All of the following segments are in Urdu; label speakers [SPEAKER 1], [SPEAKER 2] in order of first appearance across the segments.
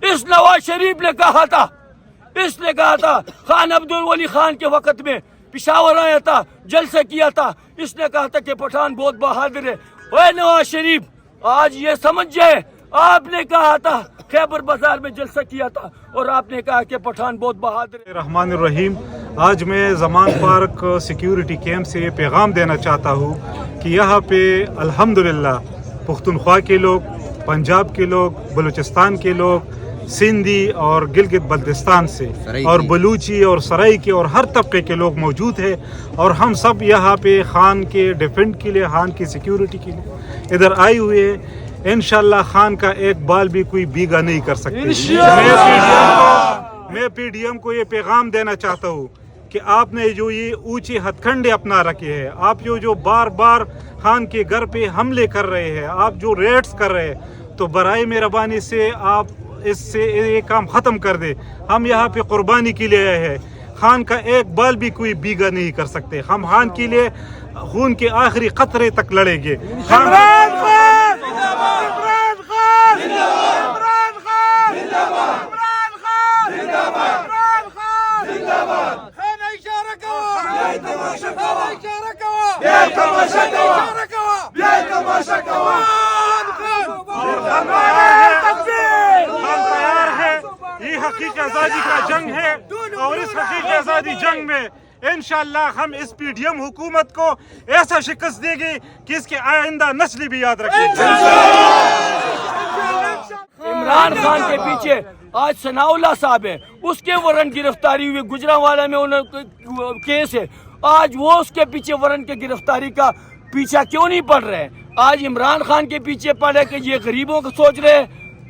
[SPEAKER 1] اس نواز شریف نے کہا تھا، اس نے کہا تھا خان عبد الولی خان کے وقت میں پشاور آیا تھا، جلسہ کیا تھا، اس نے کہا تھا کہ پٹھان بہت بہادر ہے۔ اے نواز شریف، آج یہ سمجھ جائے، آپ نے کہا تھا خیبر بازار میں جلسہ کیا تھا اور آپ نے کہا کہ پٹھان بہت بہادر ہے۔
[SPEAKER 2] الرحمن الرحیم، آج میں زمان پارک سیکیورٹی کیمپ سے یہ پیغام دینا چاہتا ہوں کہ یہاں پہ الحمدللہ پختونخوا کے لوگ، پنجاب کے لوگ، بلوچستان کے لوگ، سندھی اور گلگت بلتستان سے اور بلوچی اور سرائی کے اور ہر طبقے کے لوگ موجود ہیں، اور ہم سب یہاں پہ خان کے ڈیفینڈ کے لیے، خان کی سیکیورٹی کے لیے ادھر آئے ہوئے ہیں۔ انشاءاللہ خان کا ایک بال بھی کوئی بیگا نہیں کر سکتے۔ میں پی ڈی ایم کو یہ پیغام دینا چاہتا ہوں کہ آپ نے جو یہ اونچے ہتھ کنڈے اپنا رکھے ہیں، آپ جو بار بار خان کے گھر پہ حملے کر رہے ہیں، آپ جو ریڈز کر رہے ہیں، تو برائے مہربانی سے آپ اس سے یہ کام ختم کر دے۔ ہم یہاں پہ قربانی کے لیے آئے ہیں، خان کا ایک بال بھی کوئی بیگا نہیں کر سکتے۔ ہم خان کے لیے خون کے آخری قطرے تک لڑیں گے۔ یہ حقیقی آزادی کا جنگ ہے، اور اس حقیقی آزادی جنگ میں انشاءاللہ ہم اس پی ڈی ایم حکومت کو ایسا شکست دیں گے کہ اس کے آئندہ نسل بھی یاد رکھیں گے۔
[SPEAKER 1] عمران خان کے پیچھے آج ثناء اللہ صاحب ہے، اس کے وارنٹ گرفتاری ہوئی، گجرانوالہ میں انہوں کیس ہے، آج وہ اس کے پیچھے وارنٹ کے گرفتاری کا پیچھا کیوں نہیں پڑ رہے؟ آج عمران خان کے پیچھے پڑے کہ یہ غریبوں کا سوچ رہے،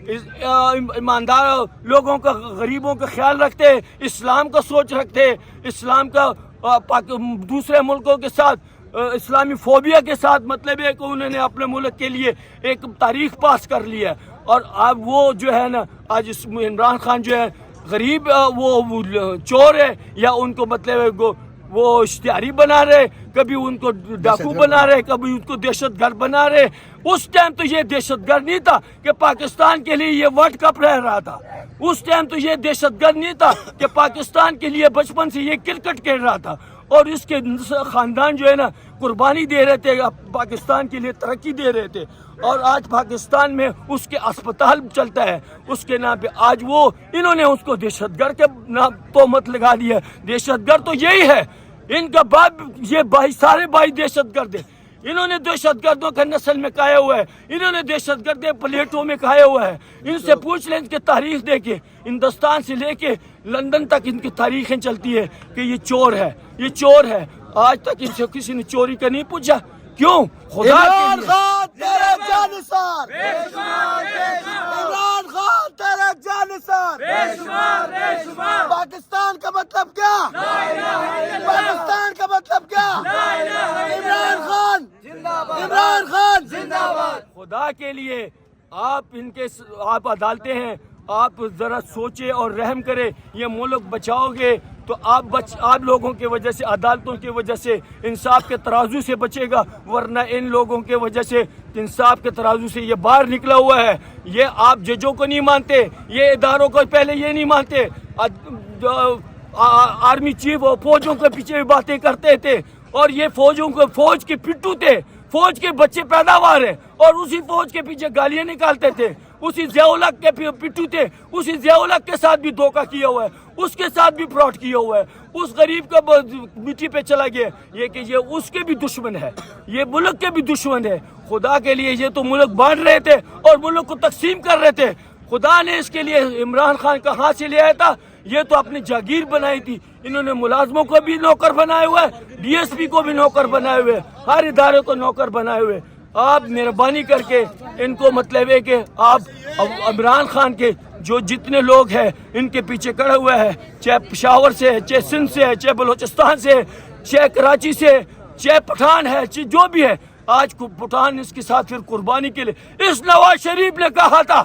[SPEAKER 1] ایماندار لوگوں کا، غریبوں کا خیال رکھتے، اسلام کا سوچ رکھتے، اسلام کا دوسرے ملکوں کے ساتھ اسلامی فوبیا کے ساتھ، مطلب ہے کہ انہوں نے اپنے ملک کے لیے ایک تاریخ پاس کر لی ہے۔ اور اب وہ جو ہے نا، آج عمران خان جو ہے غریب، وہ چور ہے، یا ان کو مطلب ہے وہ اشتہاری بنا رہے، کبھی ان کو ڈاکو بنا رہے، کبھی ان کو دہشت گرد بنا رہے۔ اس ٹائم تو یہ دہشت گرد نہیں تھا کہ پاکستان کے لیے یہ ورلڈ کپ رہ رہا تھا، اس ٹائم تو یہ دہشت گرد نہیں تھا کہ پاکستان کے لیے بچپن سے یہ کرکٹ کھیل رہا تھا، اور اس کے خاندان جو ہے نا قربانی دے رہے تھے، پاکستان کے لیے ترقی دے رہے تھے، اور آج پاکستان میں اس کے اسپتال چلتا ہے اس کے نام پہ۔ آج وہ انہوں نے اس کو دہشت گرد کے نام تہمت لگا دی ہے۔ دہشت گرد تو یہی ہے، ان کا باپ، یہ بھائی، سارے بھائی دہشت گرد ہیں۔ انہوں نے دہشت گردوں کا نسل میں کھایا ہوا ہے، انہوں نے دہشت گرد پلیٹوں میں کھایا ہوا ہے۔ ان سے پوچھ لیں، ان کی تاریخ دیکھیں، ہندوستان سے لے کے لندن تک ان کی تاریخیں چلتی ہے کہ یہ چور ہے، یہ چور ہے۔ آج تک ان سے کسی نے چوری کا نہیں پوچھا، کیوں؟ خدا
[SPEAKER 3] عمران خان تیرے جانثار، عمران خان تیرے جانثار، پاکستان کا مطلب کیا؟ پاکستان کا مطلب کیا؟ عمران خان، عمران خان زندہ باد۔
[SPEAKER 1] خدا کے لیے آپ عدالتیں ہیں، آپ ذرا سوچے اور رحم کرے، یہ ملک بچاؤ گے تو آپ لوگوں کی وجہ سے، عدالتوں کی وجہ سے انصاف کے ترازو سے بچے گا، ورنہ ان لوگوں کی وجہ سے انصاف کے ترازو سے یہ باہر نکلا ہوا ہے۔ یہ آپ ججوں کو نہیں مانتے، یہ اداروں کو پہلے یہ نہیں مانتے، آرمی چیف فوجوں کے پیچھے باتیں کرتے تھے، اور یہ فوج کے پٹو تھے، فوج کے بچے پیداوار ہے، اور اسی فوج کے پیچھے گالیاں نکالتے تھے، اسی ضیاء الحق کے پٹو تھے، اسی ضیاء الحق کے ساتھ بھی دھوکہ کیا ہوا ہے، اس کے ساتھ بھی فراڈ کیا ہوا ہے، اس غریب کا مٹی پہ چلا گیا، یہ کہ یہ اس کے بھی دشمن ہے، یہ ملک کے بھی دشمن ہے۔ خدا کے لیے یہ تو ملک بانٹ رہے تھے اور ملک کو تقسیم کر رہے تھے، خدا نے اس کے لیے عمران خان کا ہاتھ سے لے آیا تھا، یہ تو اپنی جاگیر بنائی تھی، انہوں نے ملازموں کو بھی نوکر بنائے ہوئے، ڈی ایس پی کو بھی نوکر بنائے ہوئے، ہر ادارے کو نوکر بنائے ہوئے۔ آپ مہربانی کر کے ان کو مطلب ہے کہ آپ عمران خان کے جو جتنے لوگ ہیں ان کے پیچھے کھڑے ہوئے ہیں، چاہے پشاور سے ہے، چاہے سندھ سے ہے، چاہے بلوچستان سے ہے، چاہے کراچی سے، چاہے پٹھان ہے، چاہے جو بھی ہے، آج پٹھان اس کے ساتھ پھر قربانی کے لیے۔ اس نواز شریف نے کہا تھا،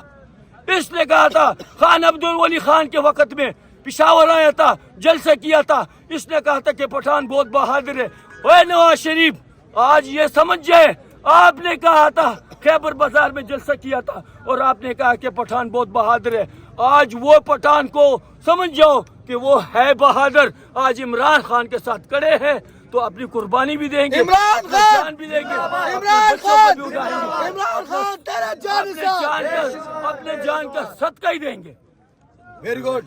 [SPEAKER 1] اس نے کہا تھا خان عبد الولی خان کے وقت میں پشاور آیا تھا، جلسہ کیا تھا، اس نے کہا تھا کہ پٹھان بہت بہادر ہے۔ اے نواز شریف، آج یہ سمجھ جائے، آپ نے کہا تھا خیبر بازار میں جلسہ کیا تھا اور آپ نے کہا کہ پٹھان بہت بہادر ہے۔ آج وہ پٹھان کو سمجھ جاؤ کہ وہ ہے بہادر، آج عمران خان کے ساتھ کڑے ہیں تو اپنی قربانی بھی دیں گے،
[SPEAKER 3] عمران
[SPEAKER 1] اپنی
[SPEAKER 3] خان!
[SPEAKER 1] جان بھی دیں گے،
[SPEAKER 3] عمران
[SPEAKER 1] اپنے بچوں کو
[SPEAKER 3] خان!
[SPEAKER 1] بھی اٹھائیں گے،
[SPEAKER 3] عمران خان تیرا جان
[SPEAKER 1] اپنے جان کا صدقہ ہی دیں گے.
[SPEAKER 3] Very good.